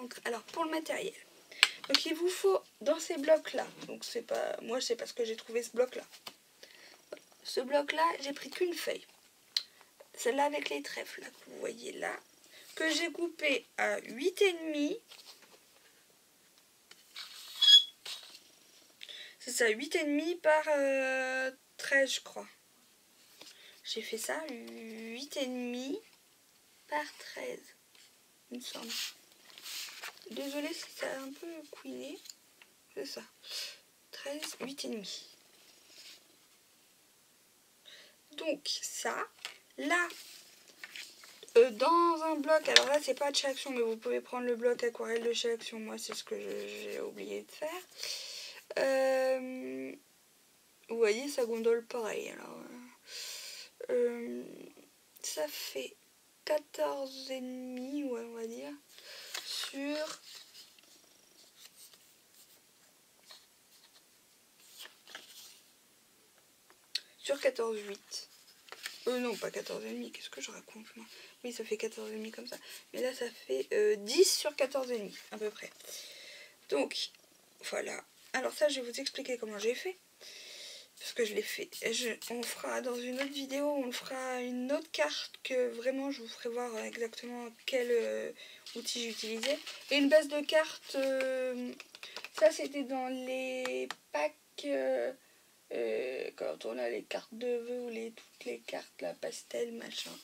l'encre. Alors pour le matériel, donc il vous faut dans ces blocs là, donc c'est pas, moi c'est parce que j'ai trouvé ce bloc là. Ce bloc là, j'ai pris qu'une feuille, celle-là avec les trèfles là, que vous voyez là, que j'ai coupé à 8,5. C'est ça, 8,5 par 13 je crois. J'ai fait ça, 8,5 par 13, il me semble. Désolée si ça a un peu couiné. C'est ça. 13, 8,5. Donc ça, là, dans un bloc, alors là c'est pas de chez Action, mais vous pouvez prendre le bloc aquarelle de chez Action. Moi c'est ce que j'ai oublié de faire. Vous voyez, ça gondole pareil. Alors, ça fait 14,5, ouais, on va dire, sur 14,8. Non, pas 14,5, qu'est-ce que je raconte moi? Oui, ça fait 14,5 comme ça. Mais là, ça fait 10 sur 14,5 à peu près. Donc, voilà. Alors ça, je vais vous expliquer comment j'ai fait. Parce que je l'ai fait. On fera dans une autre vidéo, on fera une autre carte que vraiment je vous ferai voir exactement quel outil j'utilisais. Et une base de cartes, ça c'était dans les packs, quand on a les cartes de vœux ou toutes les cartes, la pastel, machin.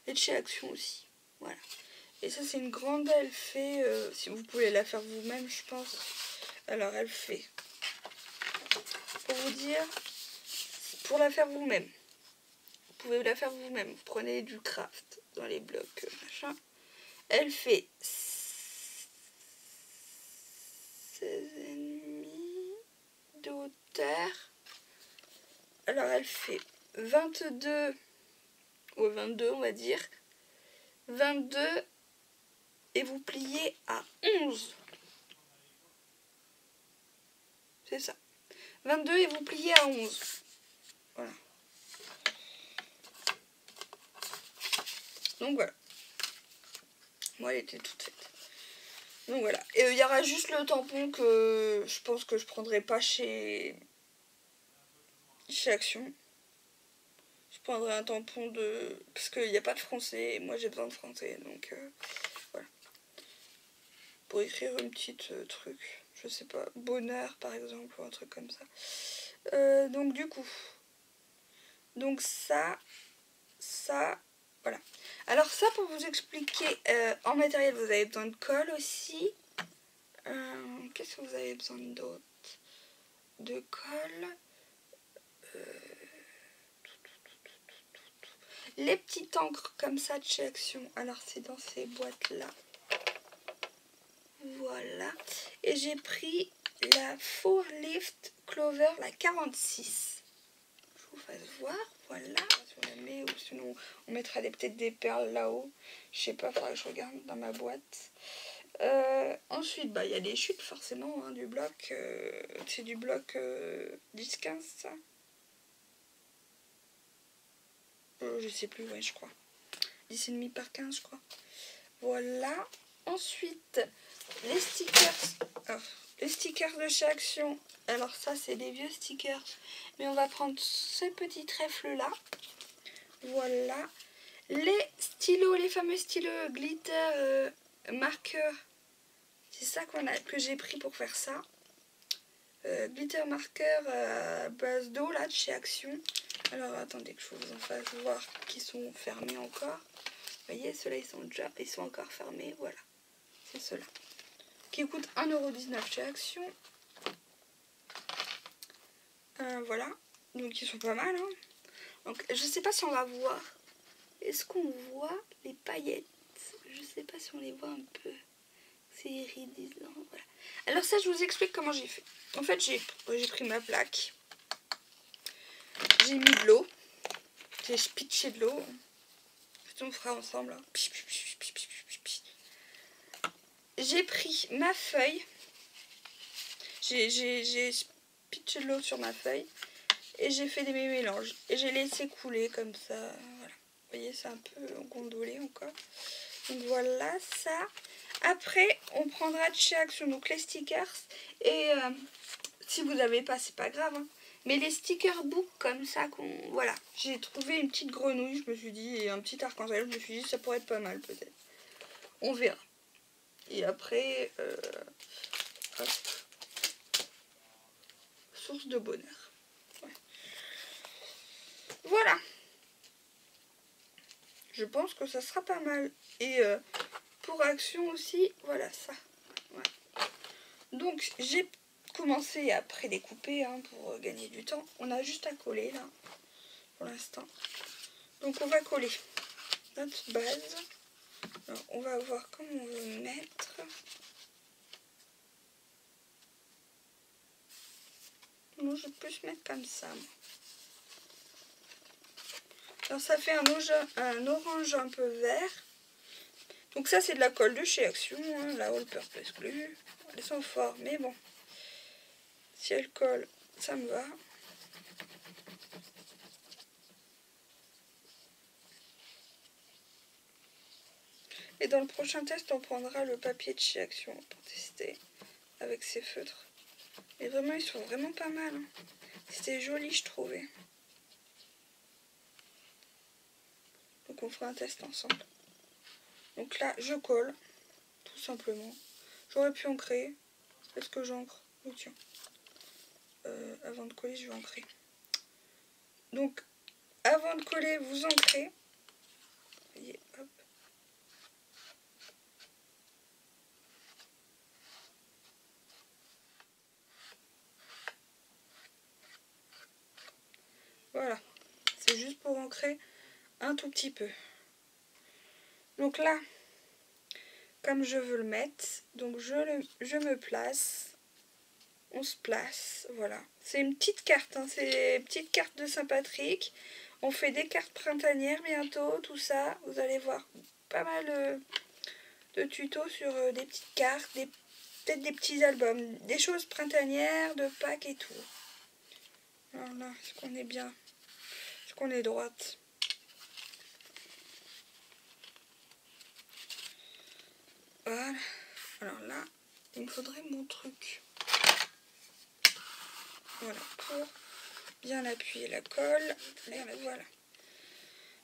Et de chez Action aussi. Voilà. Et ça c'est une grande, elle fait, si vous pouvez la faire vous-même je pense. Alors elle fait, pour vous dire, pour la faire vous-même, vous pouvez la faire vous-même. Vous prenez du craft dans les blocs, machin. Elle fait 16,5 de hauteur. Alors elle fait 22, ou 22 on va dire. 22 et vous pliez à 11. C'est ça. 22 et vous pliez à 11. Voilà. Donc voilà. Moi elle était toute faite. Donc voilà. Et il y aura juste le tampon que je pense que je prendrai pas chez Action. Je prendrai un tampon de... Parce qu'il n'y a pas de français. Et moi j'ai besoin de français. Donc voilà. Pour écrire une petite truc. Je sais pas. Bonheur par exemple. Ou un truc comme ça. Donc du coup. Donc ça. Voilà. Alors ça pour vous expliquer. En matériel vous avez besoin de colle aussi. Qu'est-ce que vous avez besoin d'autre? De colle. Les petites encres comme ça de chez Action. Alors c'est dans ces boîtes là. Voilà. Et j'ai pris la Four Lift Clover, la 46. Je vous fasse voir. Voilà. Si on la met, ou sinon on mettra peut-être des perles là-haut. Je sais pas, faudra que je regarde dans ma boîte. Ensuite, bah il y a des chutes forcément hein, du bloc. C'est du bloc 10-15 ça. Je sais plus, ouais je crois. 10,5 par 15 je crois. Voilà. Ensuite, les stickers. Alors, les stickers de chez Action. Alors ça c'est des vieux stickers. Mais on va prendre ce petit trèfle là. Voilà. Les stylos, les fameux stylos glitter marqueur. C'est ça que j'ai pris pour faire ça. Glitter marqueur à base d'eau là de chez Action. Alors attendez que je vous en fasse voir qu'ils sont fermés encore. Vous voyez, ceux-là ils sont encore fermés. Voilà. C'est ceux-là. Qui coûtent 1,19€ chez Action. Voilà. Donc ils sont pas mal. Hein. Donc je sais pas si on va voir. Est-ce qu'on voit les paillettes? Je sais pas si on les voit un peu. C'est iridisant. Voilà. Alors ça je vous explique comment j'ai fait. En fait j'ai pris ma plaque. J'ai mis de l'eau. J'ai pitché de l'eau. On fera ensemble. Hein. J'ai pris ma feuille. J'ai pitché de l'eau sur ma feuille. Et j'ai fait des mélanges. Et j'ai laissé couler comme ça. Voilà. Vous voyez, c'est un peu gondolé encore. Donc voilà ça. Après, on prendra de chez Action, donc les stickers. Et si vous n'avez pas, c'est pas grave. Hein. Mais les stickers book comme ça, voilà. J'ai trouvé une petite grenouille, je me suis dit, et un petit arc-en-ciel, je me suis dit, ça pourrait être pas mal peut-être. On verra. Et après, hop, source de bonheur. Ouais. Voilà. Je pense que ça sera pas mal. Et pour Action aussi, voilà ça. Ouais. Donc j'ai commencé à prédécouper hein, pour gagner du temps. On a juste à coller là, pour l'instant. Donc on va coller notre base. Alors, on va voir comment on veut mettre. Non, je peux se mettre comme ça. Alors ça fait un orange un peu vert. Donc ça c'est de la colle de chez Action, hein, la All Purpose Glue. Elles sont fortes, mais bon. Si elle colle, ça me va. Et dans le prochain test, on prendra le papier de chez Action pour tester avec ces feutres. Mais vraiment, ils sont vraiment pas mal. Hein. C'était joli, je trouvais. Donc on fera un test ensemble. Donc là, je colle, tout simplement. J'aurais pu ancrer. Est-ce que j'encre? Oh tiens. Avant de coller, je vais ancrer. Donc, avant de coller, vous ancrez. Voyez, hop. Voilà. C'est juste pour ancrer un tout petit peu. Donc là, comme je veux le mettre, donc je me place. On se place, voilà. C'est une petite carte, hein, c'est une petite carte de Saint-Patrick. On fait des cartes printanières bientôt, tout ça. Vous allez voir pas mal de tutos sur des petites cartes, peut-être des petits albums, des choses printanières, de Pâques et tout. Alors là, est-ce qu'on est bien? Est-ce qu'on est droite? Voilà. Alors là, il me faudrait mon truc. Voilà, pour bien appuyer la colle. Et voilà.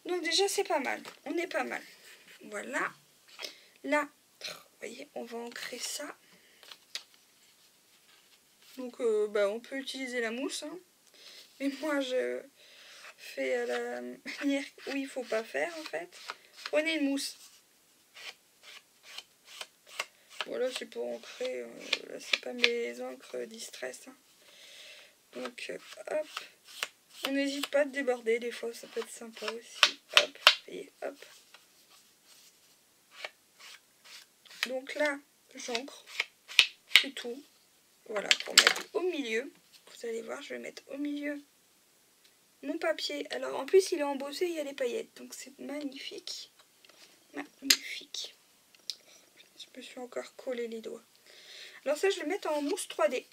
Donc déjà, c'est pas mal. On est pas mal. Voilà. Là, vous voyez, on va ancrer ça. Donc, on peut utiliser la mousse. Hein. Mais moi, je fais à la manière où il faut pas faire, en fait. Prenez une mousse. Voilà, c'est pour ancrer. Là, c'est pas mes encres distress. Hein. Donc, hop. On n'hésite pas à déborder. Des fois, ça peut être sympa aussi. Hop, et hop. Donc là, j'encre. C'est tout. Voilà, pour mettre au milieu. Vous allez voir, je vais mettre au milieu mon papier. Alors, en plus, il est embossé, il y a des paillettes. Donc, c'est magnifique. Magnifique. Je me suis encore collé les doigts. Alors ça, je vais mettre en mousse 3D.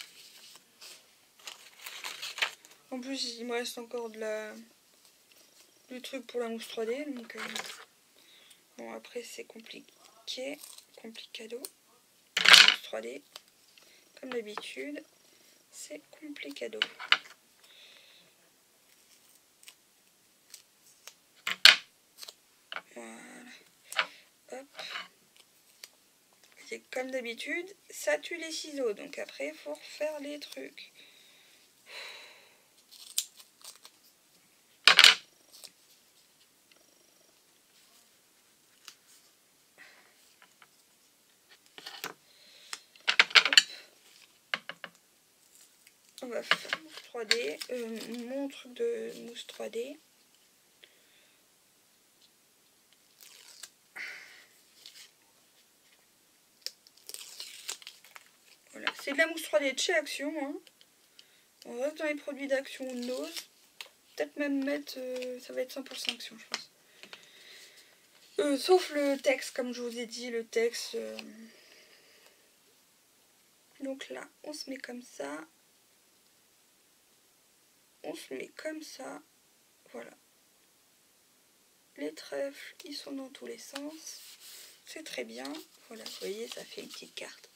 En plus, il me reste encore du truc pour la mousse 3D. Donc, bon, après, c'est compliqué. Complicado. Mousse 3D. Comme d'habitude, c'est complicado. Voilà. Hop. Et comme d'habitude, ça tue les ciseaux. Donc après, il faut refaire les trucs. On va faire mousse 3D, mon truc de mousse 3D. Voilà, c'est de la mousse 3D de chez Action. Hein. On reste dans les produits d'Action ou de Nose. Peut-être même mettre, ça va être 100% Action, je pense. Sauf le texte, comme je vous ai dit, le texte. Donc là, on se met comme ça. On se met comme ça. Voilà. Les trèfles, ils sont dans tous les sens. c'est très bien. Voilà, vous voyez, ça fait une petite carte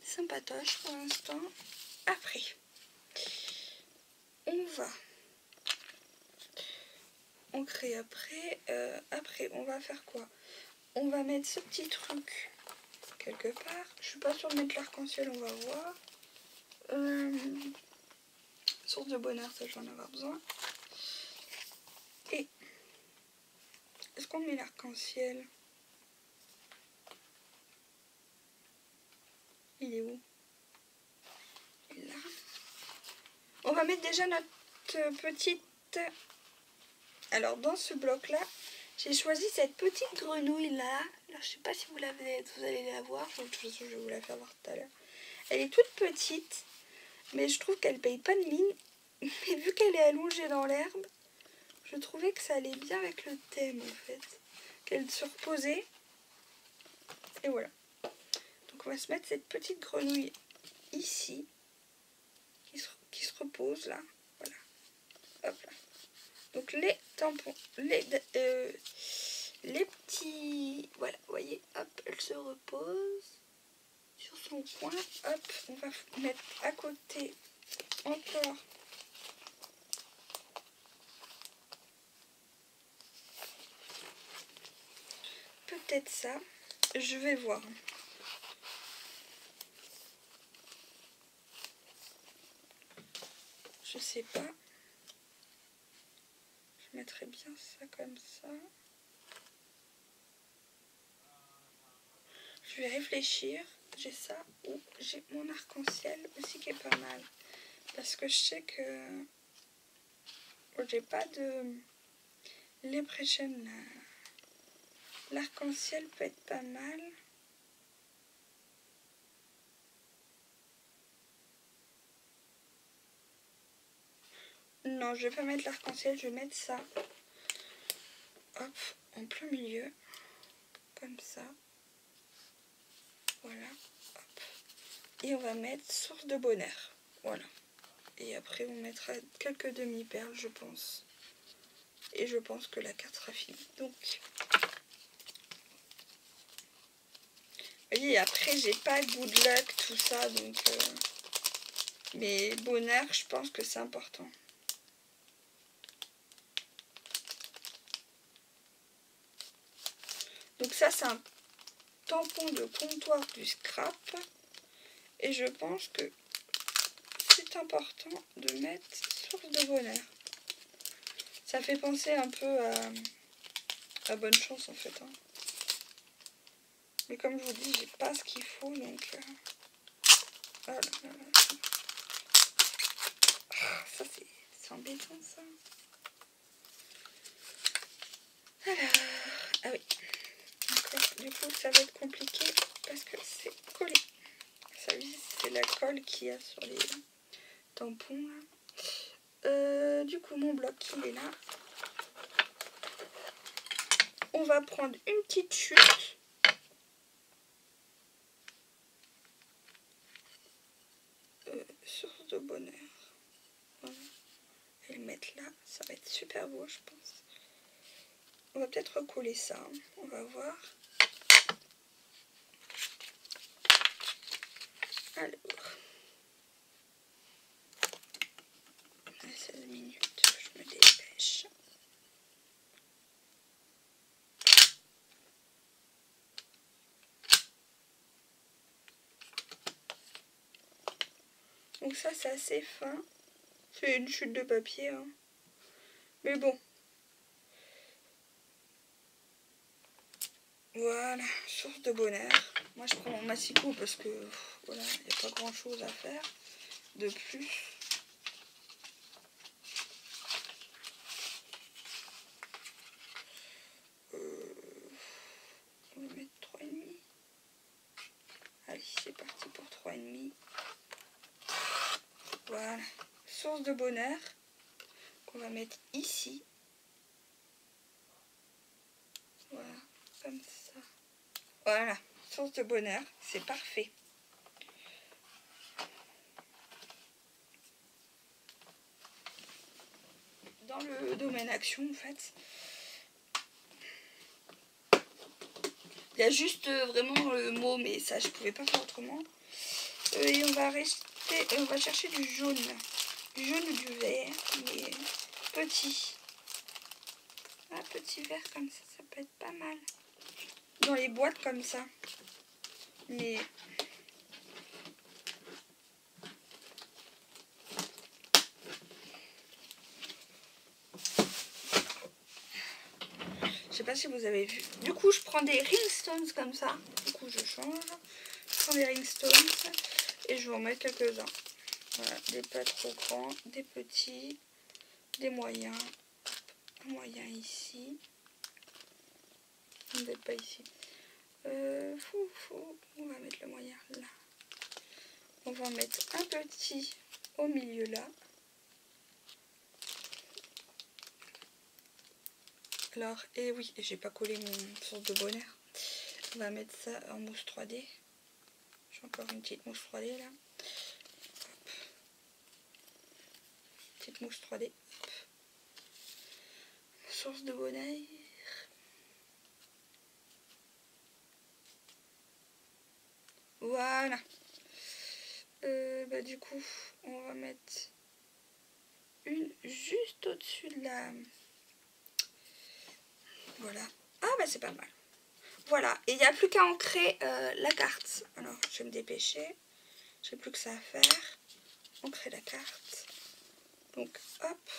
sympatoche pour l'instant. Après, on crée après. Après, on va faire quoi? On va mettre ce petit truc quelque part. Je suis pas sûre de mettre l'arc-en-ciel, on va voir. Source de bonheur, ça je vais en avoir besoin. Et est-ce qu'on met l'arc-en-ciel? Il est où? Il est là. On va mettre déjà notre petite... Alors dans ce bloc là, j'ai choisi cette petite grenouille là. Alors, je sais pas si vous allez la voir. De toute façon, je vais vous la faire voir tout à l'heure. Elle est toute petite, mais je trouve qu'elle paye pas de mine. Mais vu qu'elle est allongée dans l'herbe, je trouvais que ça allait bien avec le thème en fait. Qu'elle se reposait. Et voilà. Donc on va se mettre cette petite grenouille ici. Qui se repose là. Voilà. Hop là. Donc les tampons, les petits... Voilà, vous voyez, hop, elle se repose sur son coin. Hop, on va mettre à côté encore peut-être ça. Je vais voir. Je sais pas. Je mettrais bien ça comme ça. Je vais réfléchir. J'ai ça ou j'ai mon arc-en-ciel aussi qui est pas mal. Parce que je sais que j'ai pas de l'impression là. L'arc-en-ciel peut être pas mal. Non, je vais pas mettre l'arc-en-ciel, je vais mettre ça. Hop, en plein milieu. Comme ça. Voilà. Hop. Et on va mettre source de bonheur. Voilà. Et après, on mettra quelques demi-perles, je pense. Et je pense que la carte sera finie. Donc, vous voyez, après, j'ai pas good luck, tout ça. Donc, mais bonheur, je pense que c'est important. Donc ça, c'est un tampon de comptoir du scrap. Et je pense que c'est important de mettre source de bonheur. Ça fait penser un peu à bonne chance en fait. Hein. Mais comme je vous dis, j'ai pas ce qu'il faut donc... Oh là là là. Ah, ça c'est embêtant ça. Alors, ah oui. D'accord. Du coup, ça va être compliqué parce que c'est collé. Ça, c'est la colle qu'il y a sur les tampons. Là. Du coup, mon bloc, il est là. On va prendre une petite chute. Source de bonheur. Voilà. Et le mettre là. Ça va être super beau, je pense. On va peut-être recoller ça. Hein. On va voir. Alors. 16 minutes, je me dépêche. Donc ça c'est assez fin. C'est une chute de papier. Hein. Mais bon. Voilà, source de bonheur. Moi je prends mon massicot parce que voilà, il n'y a pas grand chose à faire de plus. On va mettre 3,5. Allez, c'est parti pour 3,5. Voilà, source de bonheur qu'on va mettre ici. Voilà, comme ça. Voilà, source de bonheur, c'est parfait. Dans le domaine action, en fait, Il y a juste vraiment le mot, mais ça je pouvais pas faire autrement. Et on va chercher du jaune ou du vert, mais petit. Un petit vert comme ça peut être pas mal. Dans les boîtes comme ça. Mais je sais pas si vous avez vu. Du coup, je prends des ringstones comme ça. Du coup, je change. Je prends des ringstones et je vais en mettre quelques-uns. Voilà, des pas trop grands, des petits, des moyens. Un moyen ici. Peut-être pas ici. On va mettre le moyen là. On va en mettre un petit au milieu là. Alors, et oui, j'ai pas collé mon source de bonheur. On va mettre ça en mousse 3D. J'ai encore une petite mousse 3D là. Hop. Petite mousse 3D. Hop. Source de bonheur. Voilà. Du coup, on va mettre une juste au-dessus de la... Voilà. Ah bah c'est pas mal. Voilà. Et il n'y a plus qu'à ancrer la carte. Alors, je vais me dépêcher. J'ai plus que ça à faire. Ancrer la carte. Donc, hop.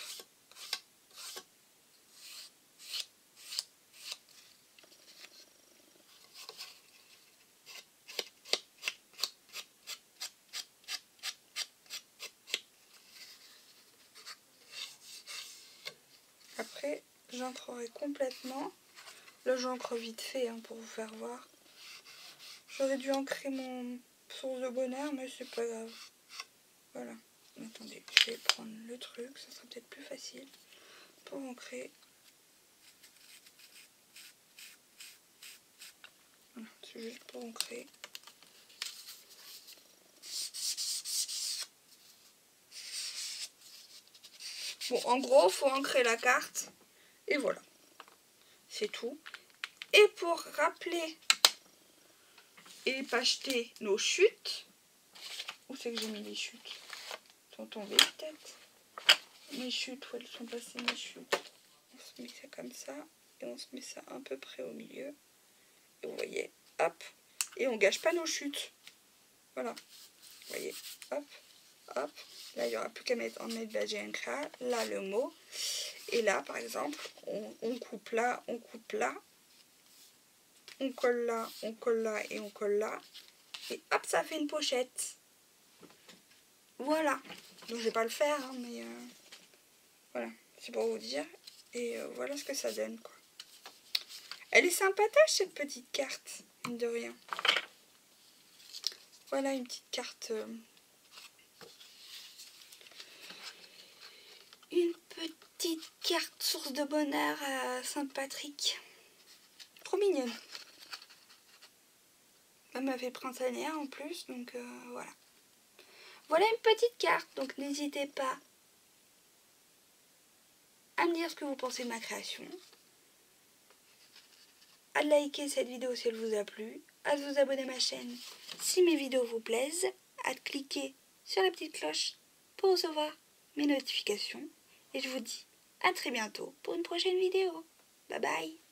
Après, j'ancrerai complètement. Là, j'encre vite fait hein, pour vous faire voir. J'aurais dû ancrer mon source de bonheur, mais c'est pas grave. Voilà. Attendez, je vais prendre le truc. Ça sera peut-être plus facile pour ancrer. Voilà, c'est juste pour ancrer. Bon, en gros, il faut ancrer la carte. Et voilà. C'est tout. Et pour rappeler et pas jeter nos chutes. Où c'est que j'ai mis les chutes? Elles sont tombées peut-être. Mes chutes, où elles sont passées mes chutes? On se met ça comme ça. Et on se met ça à peu près au milieu. Et vous voyez, hop. Et on gâche pas nos chutes. Voilà. Vous voyez, hop, hop. Là, il n'y aura plus qu'à mettre en mettre la GNCA. Là, le mot. Et là, par exemple, on coupe là, on coupe là. On colle là et on colle là. Et hop, ça fait une pochette. Voilà. Donc, je vais pas le faire, hein, mais voilà. C'est pour vous dire. Et voilà ce que ça donne, quoi. Elle est sympatoche, cette petite carte, mine de rien. Voilà une petite carte. Une petite carte source de bonheur à Saint-Patrick. Trop mignonne. Elle m'a fait printanière en plus, donc voilà. Voilà une petite carte, donc n'hésitez pas à me dire ce que vous pensez de ma création, à liker cette vidéo si elle vous a plu, à vous abonner à ma chaîne si mes vidéos vous plaisent, à cliquer sur la petite cloche pour recevoir mes notifications. Et je vous dis à très bientôt pour une prochaine vidéo. Bye bye.